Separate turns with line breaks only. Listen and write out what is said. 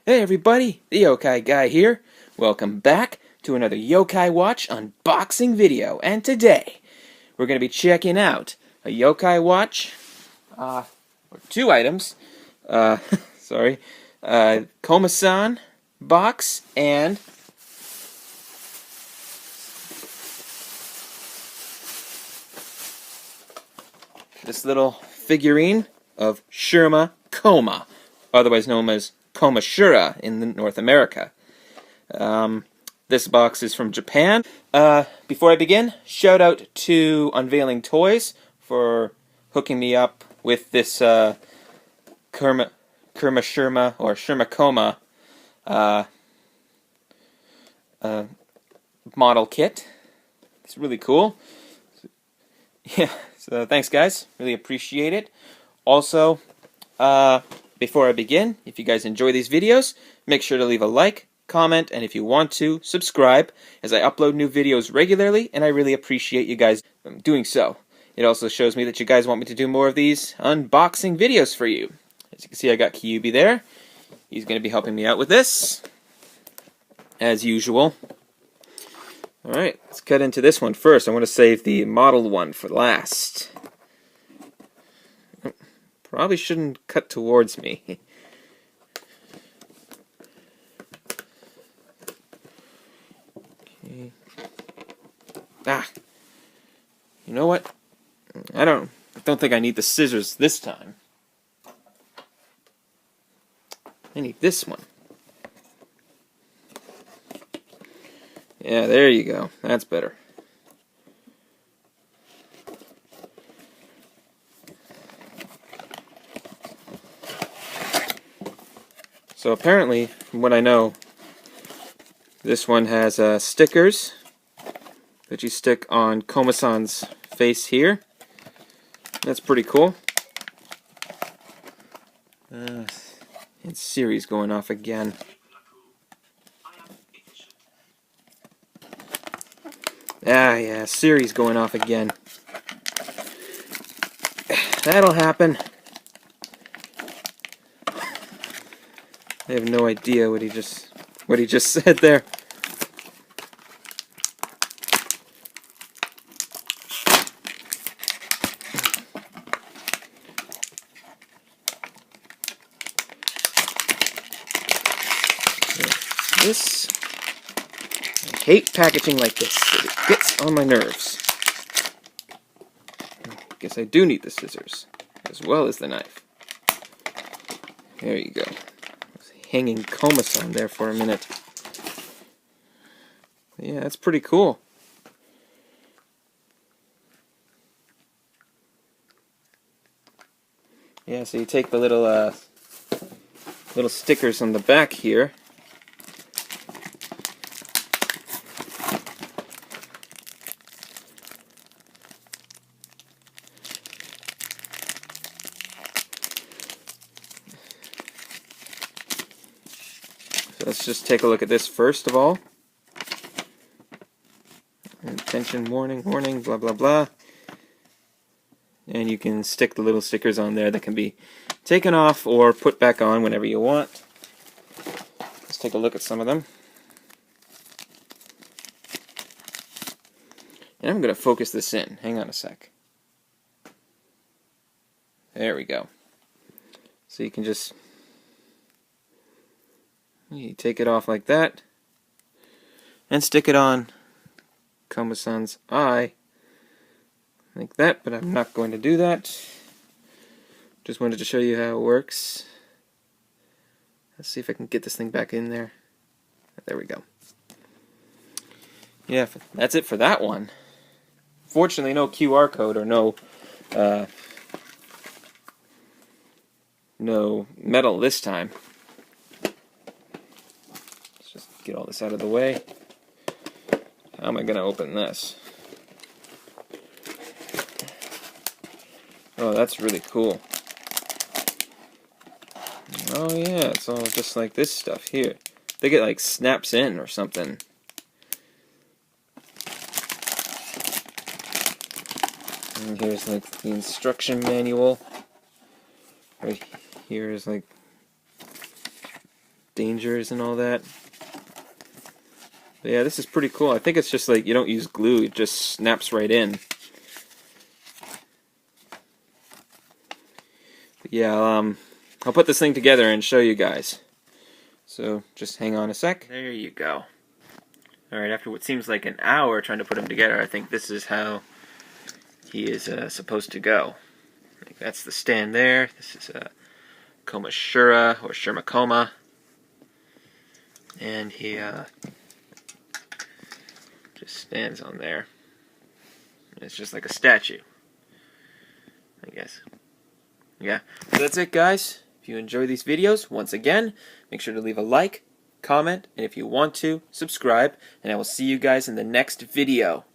Hey everybody, TheYo-KaiGuy here. Welcome back to another Yokai Watch unboxing video. And today, we're going to be checking out a Yokai Watch, or two items, sorry, Komasan box and this little figurine of Shurakoma, otherwise known as Komashura in North America. This box is from Japan. Before I begin, shout out to Unveiling Toys for hooking me up with this Shurakoma model kit. It's really cool. Yeah, so thanks guys, really appreciate it. Also, before I begin, if you guys enjoy these videos, make sure to leave a like, comment, and if you want to, subscribe, as I upload new videos regularly, and I really appreciate you guys doing so. It also shows me that you guys want me to do more of these unboxing videos for you. As you can see, I got Kyubi there. He's going to be helping me out with this, as usual. Alright, let's cut into this one first. I want to save the model one for last. Probably shouldn't cut towards me. Okay. Ah! You know what? I don't think I need the scissors this time. I need this one. Yeah, there you go. That's better. So apparently, from what I know, this one has stickers that you stick on Komasan's face here. That's pretty cool. And Siri's going off again. Ah, yeah, Siri's going off again. That'll happen. I have no idea what he just said there. This, I hate packaging like this. It gets on my nerves. Guess I do need the scissors, as well as the knife. There you go. I was hanging Komasan there for a minute. Yeah, that's pretty cool. Yeah, so you take the little stickers on the back here. So let's just take a look at this first of all. Attention, warning, warning, blah blah blah. And you can stick the little stickers on there that can be taken off or put back on whenever you want. Let's take a look at some of them. And I'm going to focus this in. Hang on a sec. There we go. So you can just take it off like that and stick it on Komasan's eye like that, but I'm not going to do that. Just wanted to show you how it works. Let's see if I can get this thing back in there. There we go. Yeah, that's it for that one. Fortunately, no QR code or no metal this time. Let's just get all this out of the way. How am I going to open this? Oh, that's really cool. Oh yeah, it's all just like this stuff here. I think it like snaps in or something. And here's like the instruction manual. Right here is like dangers and all that. But yeah, this is pretty cool. I think it's just like you don't use glue, it just snaps right in. But yeah, I'll put this thing together and show you guys. So just hang on a sec. There you go. Alright, after what seems like an hour trying to put them together, I think this is how he is supposed to go. Like, that's the stand there. This is Komasan or Shurakoma. And he just stands on there. It's just like a statue, I guess. Yeah, so that's it, guys. If you enjoy these videos, once again, make sure to leave a like, comment, and if you want to, subscribe, and I will see you guys in the next video.